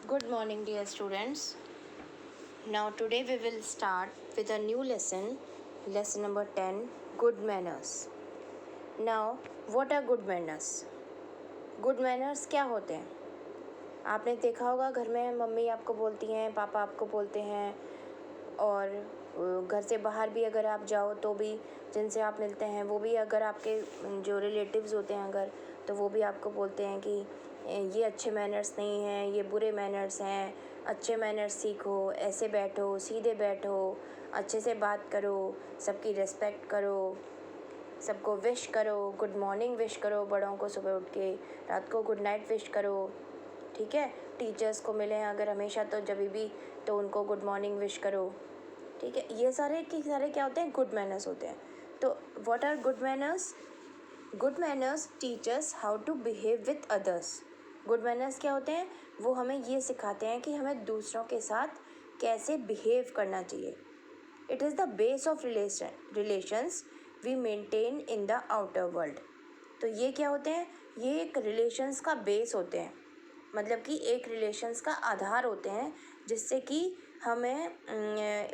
Good morning, dear students. Now, today we will start with a new lesson, lesson number 10, good manners. Now, what are good manners? Good manners क्या होते हैं? आपने देखा होगा घर में मम्मी आपको बोलती हैं, पापा आपको बोलते हैं, और घर से बाहर भी अगर आप जाओ तो भी जिनसे आप मिलते हैं वो भी अगर आपके जो रिलेटिव्स होते हैं अगर, तो वो भी आपको बोलते हैं कि ये अच्छे मैनर्स नहीं हैं, ये बुरे मैनर्स हैं, अच्छे मैनर्स सीखो, ऐसे बैठो, सीधे बैठो, अच्छे से बात करो, सबकी रिस्पेक्ट करो, सबको विश करो, गुड मॉर्निंग विश करो, बड़ों को सुबह उठ के, रात को गुड नाइट विश करो, ठीक है। टीचर्स को मिलें अगर हमेशा तो जब भी तो उनको गुड मॉर्निंग विश करो, ठीक है। ये सारे के सारे क्या होते हैं? गुड मैनर्स होते हैं। तो what are good manners? Good manners teach us how to behave with others. Good manners क्या होते हैं? वो हमें ये सिखाते हैं कि हमें दूसरों के साथ कैसे बिहेव करना चाहिए। It is the base of relations we maintain in the outer world. तो ये क्या होते हैं? ये एक रिलेशंस का बेस होते हैं, मतलब कि एक रिलेशंस का आधार होते हैं, जिससे कि हमें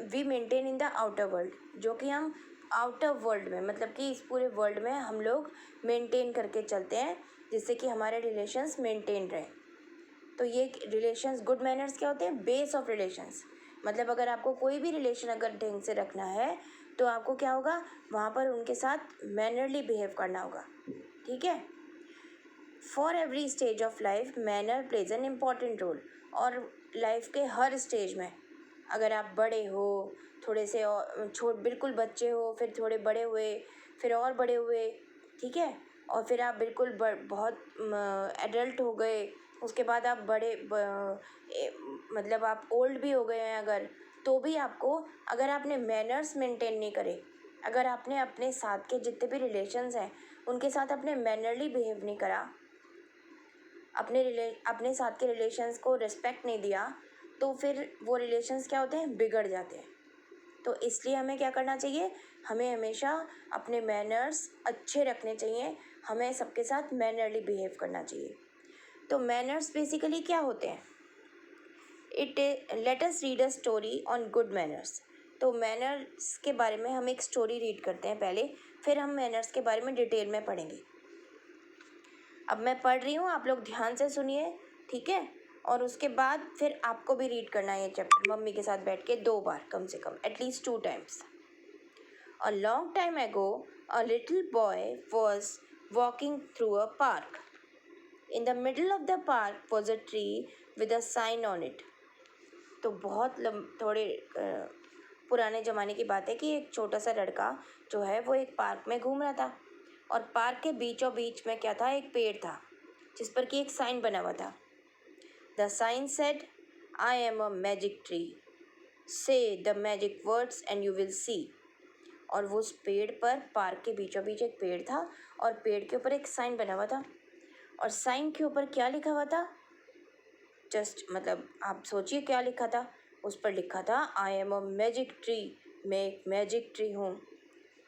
we maintain in the outer world, जो कि हम आउटर वर्ल्ड में, मतलब कि इस पूरे वर्ल्ड में हम लोग मेंटेन करके चलते हैं, जिससे कि हमारे रिलेशंस मेंटेन रहे। तो ये रिलेशंस, गुड मैनर्स क्या होते हैं? Base of relations. मतलब अगर आपको कोई भी रिलेशन अगर ढंग से रखना है तो आपको क्या होगा? वहाँ पर उनके साथ मैनरली बिहेव करना होगा, ठीक है। For every stage of life manner plays an important role. और लाइफ के हर स्टेज में, अगर आप बड़े हो, थोड़े से और बिल्कुल बच्चे हो, फिर थोड़े बड़े हुए, फिर और बड़े हुए, ठीक है, और फिर आप बिल्कुल बहुत एडल्ट हो गए, उसके बाद आप मतलब आप ओल्ड भी हो गए हैं अगर, तो भी आपको, अगर आपने मैनर्स मेंटेन नहीं करे, अगर आपने अपने साथ के जितने भी रिलेशंस हैं उनके साथ अपने मैनरली बिहेव नहीं करा, अपने साथ के रिलेशंस को रिस्पेक्ट नहीं दिया, तो फिर वो रिलेशंस क्या होते हैं? बिगड़ जाते हैं। तो इसलिए हमें क्या करना चाहिए? हमें हमेशा अपने मैनर्स अच्छे रखने चाहिए, हमें सबके साथ मैनरली बिहेव करना चाहिए। तो मैनर्स बेसिकली क्या होते हैं? Let us read a story on good manners. तो मैनर्स के बारे में हम एक स्टोरी रीड करते हैं पहले, फिर हम मैनर्स के बारे में डिटेल में पढ़ेंगे। अब मैं पढ़ रही हूँ, आप लोग ध्यान से सुनिए, ठीक है। और उसके बाद फिर आपको भी रीड करना है ये चैप्टर मम्मी के साथ बैठ के 2 बार, कम से कम at least 2 times. A long time ago a little boy was walking through a park. In the middle of the park was a tree with a sign on it. तो बहुत थोड़े पुराने ज़माने की बात है कि एक छोटा सा लड़का जो है वो एक पार्क में घूम रहा था, और पार्क के बीचों बीच में क्या था? एक पेड़ था जिस पर कि एक साइन बना हुआ था। The sign said, I am a magic tree, say the magic words and you will see. और वो उस पेड़ पर, पार्क के बीचों बीच एक पेड़ था, और पेड़ के ऊपर एक साइन बना हुआ था, और साइन के ऊपर क्या लिखा हुआ था? जस्ट मतलब आप सोचिए क्या लिखा था। उस पर लिखा था, आई एम अ मैजिक ट्री, मैं एक मैजिक ट्री हूँ।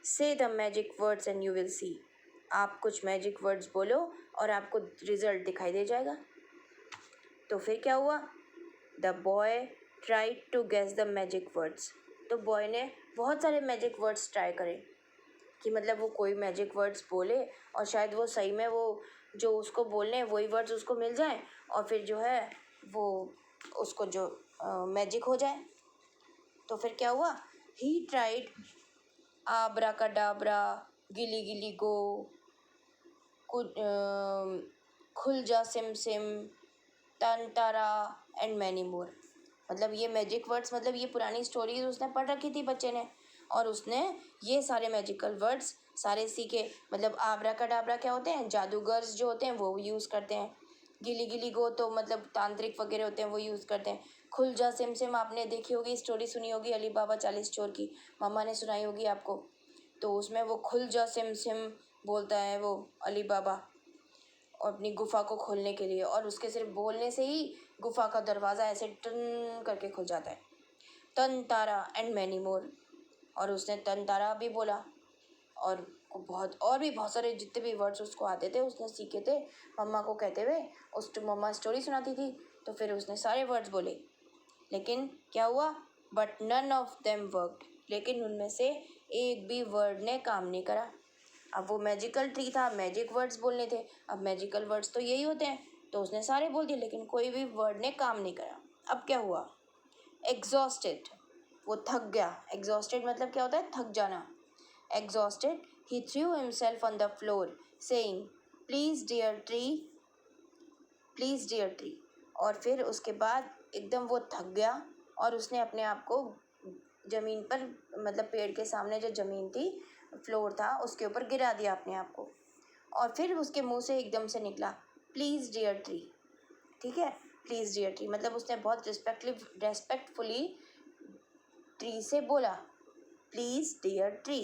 से the magic words and you will सी। आप कुछ मैजिक वर्ड्स बोलो और आपको रिजल्ट दिखाई दे जाएगा। तो फिर क्या हुआ? The boy tried to guess the magic words. तो बॉय ने बहुत सारे मैजिक वर्ड्स ट्राई करे, कि मतलब वो कोई मैजिक वर्ड्स बोले और शायद वो सही में वो जो उसको बोलने हैं वही वर्ड्स उसको मिल जाएं, और फिर जो है वो उसको जो मैजिक हो जाए। तो फिर क्या हुआ? ही ट्राइड आब्रा का डाबरा, गिली गिली गो, खुल जा सिम सिम, तन तारा एंड मैनी मोर। मतलब ये मैजिक वर्ड्स, मतलब ये पुरानी स्टोरीज उसने पढ़ रखी थी बच्चे ने, और उसने ये सारे मैजिकल वर्ड्स सारे सीखे। मतलब आब्रा का डाबरा क्या होते हैं? जादूगर्स जो होते हैं वो यूज़ करते हैं। गिली गिली गो तो मतलब तांत्रिक वगैरह होते हैं, वो यूज़ करते हैं। खुल जा सिम सिम आपने देखी होगी, स्टोरी सुनी होगी अली बाबा 40 चोर की, मम्मा ने सुनाई होगी आपको। तो उसमें वो खुल जा सिम सिम बोलता है वो अली बाबा, और अपनी गुफा को खोलने के लिए, और उसके सिर्फ बोलने से ही गुफा का दरवाज़ा ऐसे टन करके खुल जाता है। तन तारा एंड मैनी मोर। और उसने तन तारा भी बोला, और भी बहुत सारे जितने भी वर्ड्स उसको आते थे उसने सीखे थे, मम्मा को कहते हुए। मम्मा स्टोरी सुनाती थी तो फिर उसने सारे वर्ड्स बोले, लेकिन क्या हुआ, but none of them worked, लेकिन उनमें से एक भी वर्ड ने काम नहीं करा। अब वो मैजिकल ट्री था, मैजिक वर्ड्स बोलने थे, अब मैजिकल वर्ड्स तो यही होते हैं, तो उसने सारे बोल दिए लेकिन कोई भी वर्ड ने काम नहीं करा। अब क्या हुआ, एग्जॉस्टेड, वो थक गया। एग्जॉस्टेड मतलब क्या होता है, थक जाना। Exhausted he threw himself on the floor saying please dear tree, please dear tree. और फिर उसके बाद एकदम वो थक गया और उसने अपने आप को ज़मीन पर, मतलब पेड़ के सामने जो ज़मीन थी, फ्लोर था, उसके ऊपर गिरा दिया अपने आप को। और फिर उसके मुंह से एकदम से निकला प्लीज़ डियर ट्री। ठीक है, प्लीज़ डियर ट्री मतलब उसने बहुत रेस्पेक्टफुली ट्री से बोला please dear tree.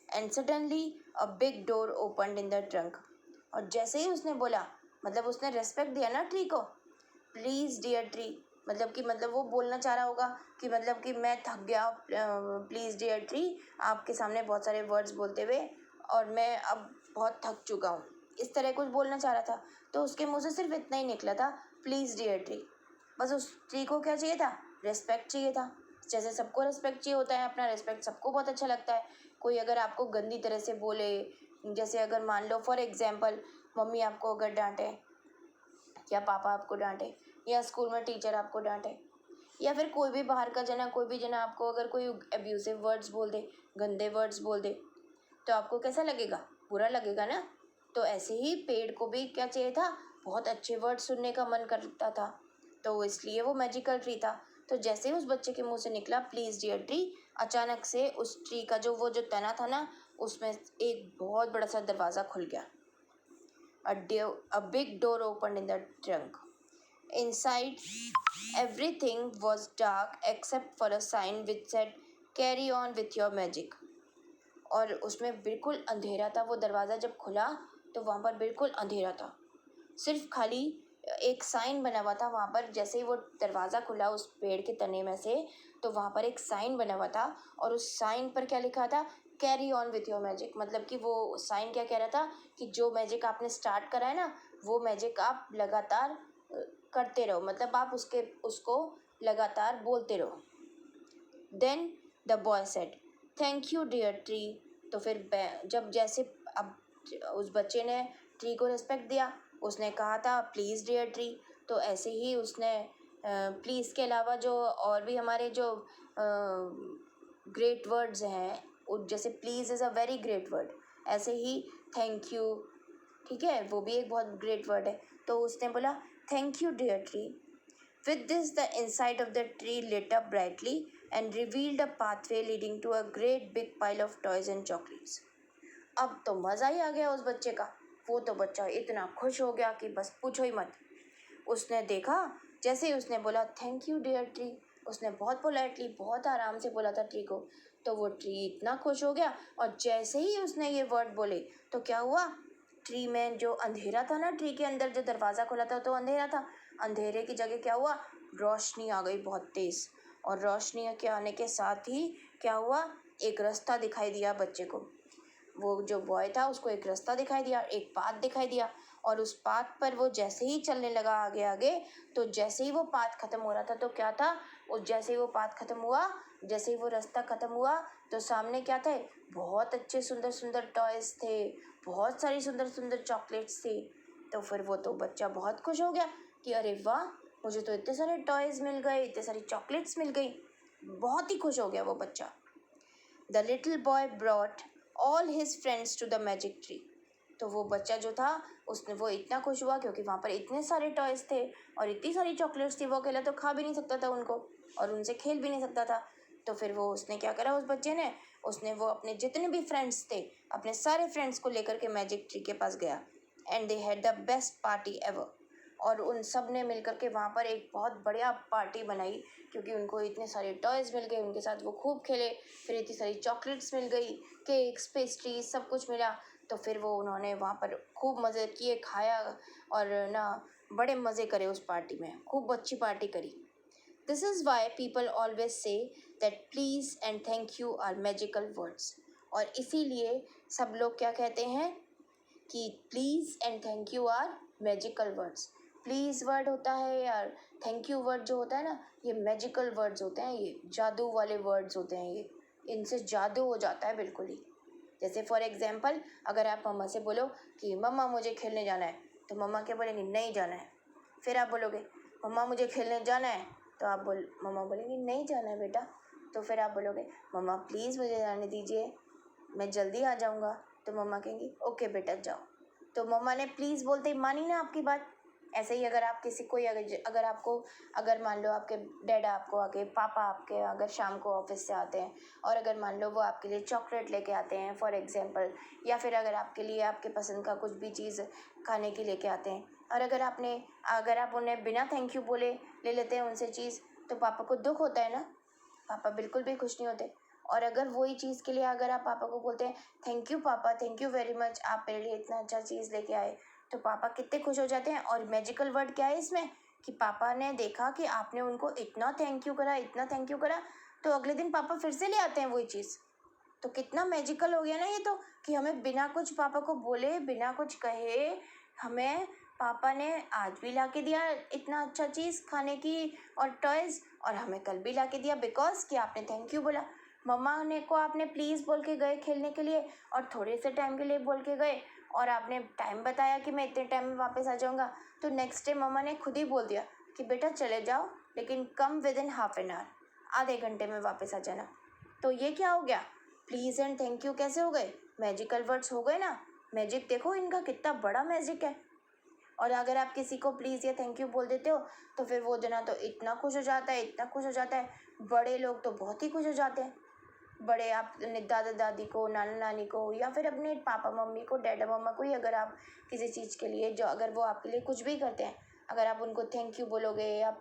And suddenly a big door opened in the trunk. और जैसे ही उसने बोला, मतलब उसने रेस्पेक्ट दिया ना ट्री को, प्लीज़ डियर ट्री, मतलब वो बोलना चाह रहा होगा कि मतलब कि मैं थक गया प्लीज़ डियर ट्री आपके सामने बहुत सारे वर्ड्स बोलते हुए, और मैं अब बहुत थक चुका हूँ, इस तरह कुछ बोलना चाह रहा था। तो उसके मुंह से सिर्फ इतना ही निकला था, प्लीज़ डियर ट्री। बस उस ट्री को क्या चाहिए था, रेस्पेक्ट चाहिए था। जैसे सबको रेस्पेक्ट चाहिए होता है, अपना रेस्पेक्ट सबको बहुत अच्छा लगता है। कोई अगर आपको गंदी तरह से बोले, जैसे अगर मान लो फॉर एग्जांपल मम्मी आपको अगर डांटे, या पापा आपको डांटे, या स्कूल में टीचर आपको डांटे, या फिर कोई भी बाहर का जना, कोई भी जना आपको अगर कोई अब्यूसिव वर्ड्स बोल दे, गंदे वर्ड्स बोल दे, तो आपको कैसा लगेगा, बुरा लगेगा ना। तो ऐसे ही पेड़ को भी क्या चाहिए था, बहुत अच्छे वर्ड सुनने का मन करता था, तो इसलिए वो मैजिकल ट्री था। तो जैसे ही उस बच्चे के मुंह से निकला प्लीज़ डियर ट्री, अचानक से उस ट्री का जो तना था ना, उसमें एक बहुत बड़ा सा दरवाज़ा खुल गया। A big door opened in the trunk. Inside, everything was dark except for a sign which said, "Carry on with your magic." और उसमें बिल्कुल अंधेरा था। वो दरवाज़ा जब खुला तो वहाँ पर बिल्कुल अंधेरा था, सिर्फ खाली एक साइन बना हुआ था वहाँ पर। जैसे ही वो दरवाज़ा खुला उस पेड़ के तने में से, तो वहाँ पर एक साइन बना हुआ था, और उस साइन पर क्या लिखा था, carry on with your magic. मतलब कि वो साइन क्या कह रहा था कि जो मैजिक आपने स्टार्ट करा है ना, वो मैजिक आप लगातार करते रहो, मतलब आप उसको लगातार बोलते रहो। Then the boy said thank you dear tree. तो फिर जब जैसे अब उस बच्चे ने ट्री को रिस्पेक्ट दिया, उसने कहा था प्लीज़ डियर ट्री, तो ऐसे ही उसने प्लीज़ के अलावा जो और भी हमारे जो ग्रेट वर्ड्स हैं, जैसे please is a very great word, ऐसे ही थैंक यू, ठीक है, वो भी एक बहुत ग्रेट वर्ड है। तो उसने बोला thank you dear tree. With this, the inside of the tree lit up brightly and revealed a pathway leading to a great big pile of toys and chocolates. अब तो मज़ा ही आ गया उस बच्चे का। वो तो बच्चा इतना खुश हो गया कि बस पूछो ही मत। उसने देखा, जैसे ही उसने बोला थैंक यू डियर ट्री, उसने बहुत पोलाइटली, बहुत आराम से बोला था ट्री को, तो वो ट्री इतना खुश हो गया। और जैसे ही उसने ये वर्ड बोले, तो क्या हुआ, ट्री में जो अंधेरा था ना, ट्री के अंदर जो दरवाज़ा खुला था तो अंधेरा था, अंधेरे की जगह क्या हुआ, रोशनी आ गई बहुत तेज़। और रोशनी के आने के साथ ही क्या हुआ, एक रास्ता दिखाई दिया बच्चे को। वो जो बॉय था उसको एक रास्ता दिखाई दिया, एक पाथ दिखाई दिया, और उस पाथ पर वो जैसे ही चलने लगा आगे आगे, तो जैसे ही वो पाथ ख़त्म हो रहा था तो क्या था, और जैसे ही वो पाथ ख़त्म हुआ, जैसे ही वो रास्ता ख़त्म हुआ, तो सामने क्या थे, बहुत अच्छे सुंदर सुंदर टॉयज़ थे, बहुत सारी सुंदर सुंदर चॉकलेट्स थी। तो फिर वो तो बच्चा बहुत खुश हो गया कि अरे वाह, मुझे तो इतने सारे टॉयज़ मिल गए, इतने सारी चॉकलेट्स मिल गई। बहुत ही खुश हो गया वो बच्चा। The little boy brought all his friends to the magic tree. तो वो बच्चा जो था, वो इतना खुश हुआ क्योंकि वहाँ पर इतने सारे टॉयज़ थे और इतनी सारी चॉकलेट्स थी, वो अकेला तो खा भी नहीं सकता था उनको, और उनसे खेल भी नहीं सकता था। तो फिर वो उसने क्या करा, उस बच्चे ने, वो अपने जितने भी फ्रेंड्स थे, अपने सारे फ्रेंड्स को लेकर के मैजिक ट्री के पास गया। And they had the best party ever. और उन सब ने मिलकर के वहाँ पर एक बहुत बढ़िया पार्टी बनाई, क्योंकि उनको इतने सारे टॉयज़ मिल गए, उनके साथ वो खूब खेले, फिर इतनी सारी चॉकलेट्स मिल गई, केक्स, पेस्ट्रीज, सब कुछ मिला। तो फिर वो उन्होंने वहाँ पर खूब मज़े किए, खाया, और ना बड़े मज़े करे उस पार्टी में, खूब अच्छी पार्टी करी। This is why people always say that please and thank you are magical words. और इसीलिए सब लोग क्या कहते हैं कि please and thank you are magical words. Please word होता है या थैंक यू वर्ड जो होता है ना, ये मैजिकल वर्ड्स होते हैं, ये जादू वाले वर्ड्स होते हैं, ये इनसे जादू हो जाता है बिल्कुल ही। जैसे फॉर एग्जांपल, अगर आप मम्मा से बोलो कि मम्मा मुझे खेलने जाना है, तो मम्मा क्या बोलेंगी, नहीं जाना है। फिर आप बोलोगे मम्मा मुझे खेलने जाना है, तो मम्मा बोलेंगी नहीं जाना है बेटा। तो फिर आप बोलोगे मम्मा प्लीज़ मुझे जाने दीजिए, मैं जल्दी आ जाऊँगा। तो मम्मा कहेंगी ओके बेटा जाओ। तो मम्मा ने प्लीज़ बोलते ही मानी ना आपकी बात। ऐसे ही अगर आप किसी कोई अगर आपको अगर मान लो आपके डैड आपको आके पापा आपके अगर शाम को ऑफिस से आते हैं और अगर मान लो वो आपके लिए चॉकलेट लेके आते हैं फॉर एग्जांपल, या फिर अगर आपके लिए आपके पसंद का कुछ भी चीज़ खाने की लेके आते हैं, और अगर आप उन्हें बिना थैंक यू बोले ले लेते हैं उनसे चीज़, तो पापा को दुख होता है ना, पापा बिल्कुल भी खुश नहीं होते। और अगर वही चीज़ के लिए अगर आप पापा को बोलते हैं थैंक यू पापा, थैंक यू वेरी मच, आप मेरे लिए इतना अच्छा चीज़ लेके आए, तो पापा कितने खुश हो जाते हैं। और मैजिकल वर्ड क्या है इसमें, कि पापा ने देखा कि आपने उनको इतना थैंक यू करा, इतना थैंक यू करा, तो अगले दिन पापा फिर से ले आते हैं वही चीज़। तो कितना मैजिकल हो गया ना ये तो, कि हमें बिना कुछ पापा को बोले, बिना कुछ कहे, हमें पापा ने आज भी ला के दिया इतना अच्छा चीज़ खाने की और टॉयज़, और हमें कल भी ला के दिया बिकॉज कि आपने थैंक यू बोला। मम्मा ने को आपने प्लीज़ बोल के गए खेलने के लिए, और थोड़े से टाइम के लिए बोल के गए, और आपने टाइम बताया कि मैं इतने टाइम में वापस आ जाऊँगा, तो नेक्स्ट डे मम्मा ने खुद ही बोल दिया कि बेटा चले जाओ, लेकिन come with in half an hour, आधे घंटे में वापस आ जाना। तो ये क्या हो गया, प्लीज़ एंड थैंक यू कैसे हो गए, मैजिकल वर्ड्स हो गए ना। मैजिक देखो इनका कितना बड़ा मैजिक है। और अगर आप किसी को प्लीज़ या थैंक यू बोल देते हो, तो फिर वो जना तो इतना खुश हो जाता है, इतना खुश हो जाता है। बड़े लोग तो बहुत ही खुश हो जाते हैं। बड़े आप अपने दादा दादी को, नाना नानी को, या फिर अपने पापा मम्मी को, डैडा मम्मा को ही अगर आप किसी चीज़ के लिए जो अगर वो आपके लिए कुछ भी करते हैं, अगर आप उनको थैंक यू बोलोगे या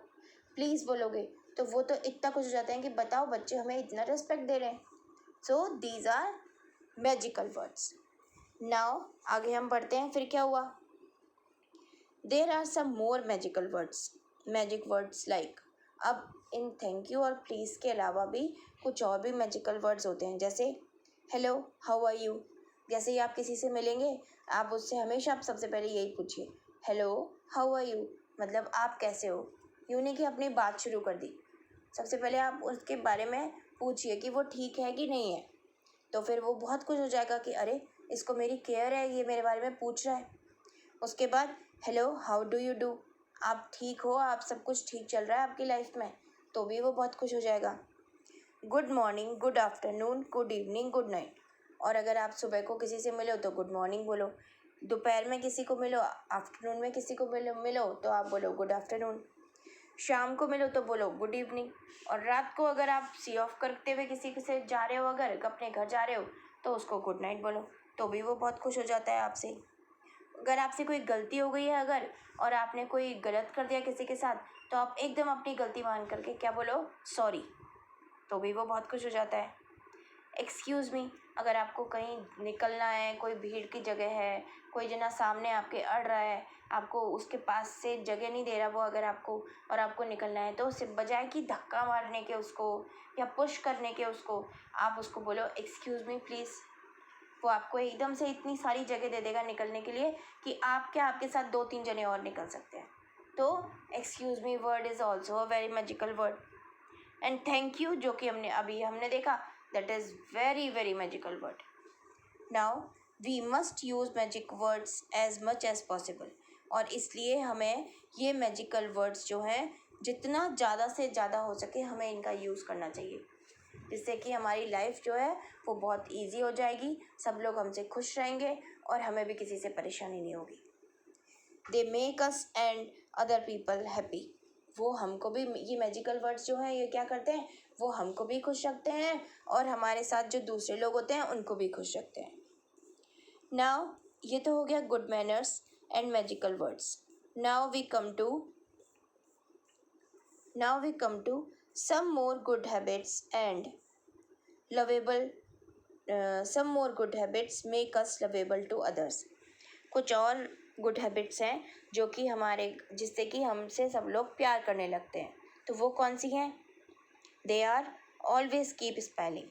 प्लीज़ बोलोगे, तो वो तो इतना खुश हो जाते हैं कि बताओ बच्चे हमें इतना रिस्पेक्ट दे रहे हैं। So these are magical words. Now आगे हम बढ़ते हैं, फिर क्या हुआ, there are some more magic words like. अब इन थैंक यू और प्लीज़ के अलावा भी कुछ और भी मैजिकल वर्ड्स होते हैं, जैसे हेलो हाउ आर यू। जैसे ही आप किसी से मिलेंगे, आप उससे हमेशा आप सबसे पहले यही पूछिए, हेलो हाउ आर यू, मतलब आप कैसे हो। यूँ नहीं कि अपनी बात शुरू कर दी, सबसे पहले आप उसके बारे में पूछिए कि वो ठीक है कि नहीं है। तो फिर वो बहुत खुश हो जाएगा कि अरे इसको मेरी केयर है, ये मेरे बारे में पूछ रहा है। उसके बाद hello how do you do, आप ठीक हो, आप सब कुछ ठीक चल रहा है आपकी लाइफ में, तो भी वो बहुत खुश हो जाएगा। Good morning, good afternoon, good evening, good night. और अगर आप सुबह को किसी से मिलो तो गुड मॉर्निंग बोलो, दोपहर में किसी को मिलो, आफ्टरनून में किसी को मिलो तो आप बोलो गुड आफ्टरनून, शाम को मिलो तो बोलो गुड इवनिंग, और रात को अगर आप सी ऑफ करते हुए किसी से जा रहे हो, अगर अपने घर जा रहे हो, तो उसको गुड नाइट बोलो, तो भी वो बहुत खुश हो जाता है आपसे। अगर आपसे कोई गलती हो गई है अगर, और आपने कोई गलत कर दिया किसी के साथ, तो आप एकदम अपनी गलती मान करके क्या बोलो, सॉरी, तो भी वो बहुत खुश हो जाता है। एक्सक्यूज़ मी, अगर आपको कहीं निकलना है, कोई भीड़ की जगह है, कोई जना सामने आपके अड़ रहा है, आपको उसके पास से जगह नहीं दे रहा वो अगर आपको, और आपको निकलना है, तो उससे बजाय कि धक्का मारने के उसको या पुश करने के उसको, आप उसको बोलो एक्सक्यूज़ मी प्लीज़। वो आपको एकदम से इतनी सारी जगह दे देगा निकलने के लिए कि आप क्या, आपके साथ 2-3 जने और निकल सकते हैं। तो excuse me word is also a very magical word. And thank you, जो कि हमने देखा, that is very very magical word. Now we must use magic words as much as possible, और इसलिए हमें ये मैजिकल वर्ड्स जो हैं जितना ज़्यादा से ज़्यादा हो सके हमें इनका यूज़ करना चाहिए, जिससे कि हमारी लाइफ जो है वो बहुत इजी हो जाएगी, सब लोग हमसे खुश रहेंगे और हमें भी किसी से परेशानी नहीं होगी। They make us and other people happy. वो हमको भी, ये मैजिकल वर्ड्स जो हैं ये क्या करते हैं, वो हमको भी खुश रखते हैं और हमारे साथ जो दूसरे लोग होते हैं उनको भी खुश रखते हैं। नाउ ये तो हो गया good manners and magical words. Now we come to some more good habits and lovable some more good habits make us lovable to others। कुछ और गुड हैबिट्स हैं जो कि जिससे कि हमसे सब लोग प्यार करने लगते हैं, तो वो कौन सी हैं। They are always keep smiling.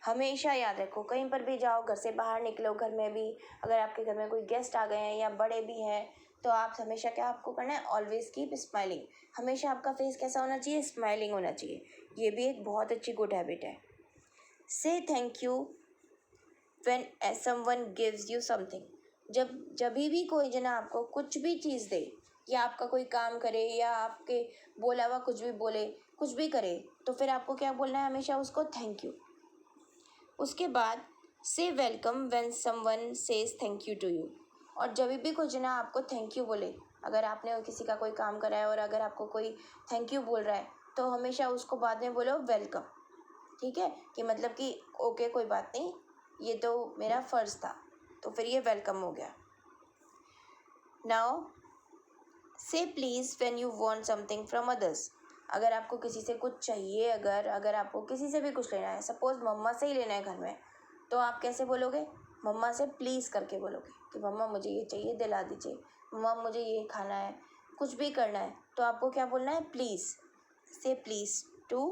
हमेशा याद रखो, कहीं पर भी जाओ, घर से बाहर निकलो, घर में भी अगर आपके घर में कोई गेस्ट आ गए हैं या बड़े भी हैं, तो आप हमेशा क्या आपको करना है, ऑलवेज कीप स्माइलिंग। हमेशा आपका फेस कैसा होना चाहिए, स्माइलिंग होना चाहिए। ये भी एक बहुत अच्छी गुड हैबिट है। से thank you when someone gives you something. जब भी कोई जना आपको कुछ भी चीज़ दे, या आपका कोई काम करे, या आपके बोला हुआ कुछ भी बोले, कुछ भी करे, तो फिर आपको क्या बोलना है, हमेशा उसको थैंक यू। उसके बाद say welcome when someone says thank you to you. और जब भी कोई जना आपको थैंक यू बोले, अगर आपने किसी का कोई काम करा है और अगर आपको कोई थैंक यू बोल रहा है, तो हमेशा उसको बाद में बोलो वेलकम। ठीक है, कि मतलब कि ओके कोई बात नहीं, ये तो मेरा फ़र्ज़ था, तो फिर ये वेलकम हो गया। नाउ से please when you want something from others. अगर आपको किसी से कुछ चाहिए, अगर आपको किसी से भी कुछ लेना है, सपोज़ मम्मा से ही लेना है घर में, तो आप कैसे बोलोगे, मम्मा से प्लीज़ करके बोलोगे कि मम्मा मुझे ये चाहिए, दिला दीजिए, मम्मा मुझे ये खाना है, कुछ भी करना है, तो आपको क्या बोलना है, please. Say please to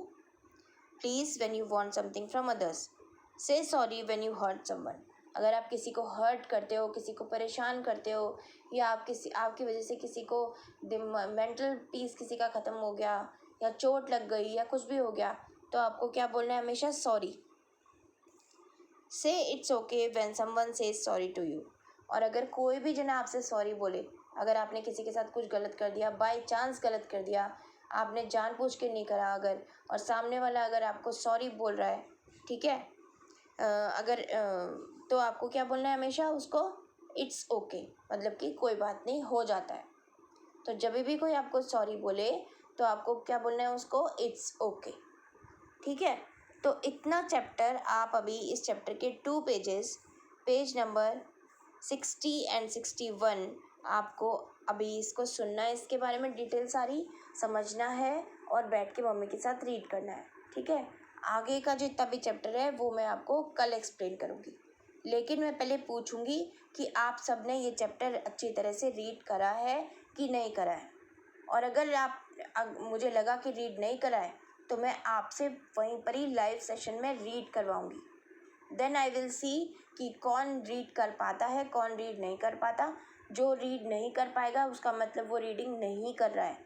please when you want something from others. Say sorry when you hurt someone. अगर आप किसी को हर्ट करते हो, किसी को परेशान करते हो, या आपकी वजह से किसी को मेंटल पीस किसी का ख़त्म हो गया, या चोट लग गई, या कुछ भी हो गया, तो आपको क्या बोलना है, हमेशा sorry. Say it's okay when someone says sorry to you. और अगर कोई भी जना आपसे सॉरी बोले, अगर आपने किसी के साथ कुछ गलत कर दिया, बाय चांस गलत कर दिया, आपने जानबूझ के नहीं करा अगर, और सामने वाला अगर आपको सॉरी बोल रहा है, ठीक है, तो आपको क्या बोलना है, हमेशा उसको इट्स ओके, मतलब कि कोई बात नहीं, हो जाता है। तो जब भी कोई आपको सॉरी बोले, तो आपको क्या बोलना है, उसको इट्स ओके। ठीक है, तो इतना चैप्टर आप अभी इस चैप्टर के 2 पेजेस, पेज नंबर 60 एंड 61, आपको अभी इसको सुनना है, इसके बारे में डिटेल सारी समझना है, और बैठ के मम्मी के साथ रीड करना है। ठीक है, आगे का जितना भी चैप्टर है वो मैं आपको कल एक्सप्लेन करूँगी, लेकिन मैं पहले पूछूंगी कि आप सब ने ये चैप्टर अच्छी तरह से रीड करा है कि नहीं करा है। और अगर मुझे लगा कि रीड नहीं करा है, तो मैं आपसे वहीं पर ही लाइव सेशन में रीड करवाऊंगी। देन आई विल सी कि कौन रीड कर पाता है, कौन रीड नहीं कर पाता। जो रीड नहीं कर पाएगा उसका मतलब वो रीडिंग नहीं कर रहा है,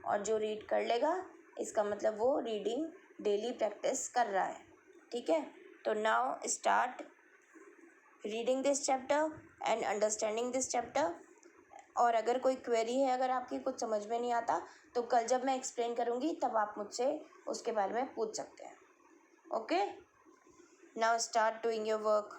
और जो रीड कर लेगा इसका मतलब वो रीडिंग डेली प्रैक्टिस कर रहा है। ठीक है, तो now start reading this chapter and understanding this chapter. और अगर कोई क्वेरी है, अगर आपकी कुछ समझ में नहीं आता, तो कल जब मैं एक्सप्लेन करूँगी तब आप मुझसे उसके बारे में पूछ सकते हैं। Okay, now start doing your work.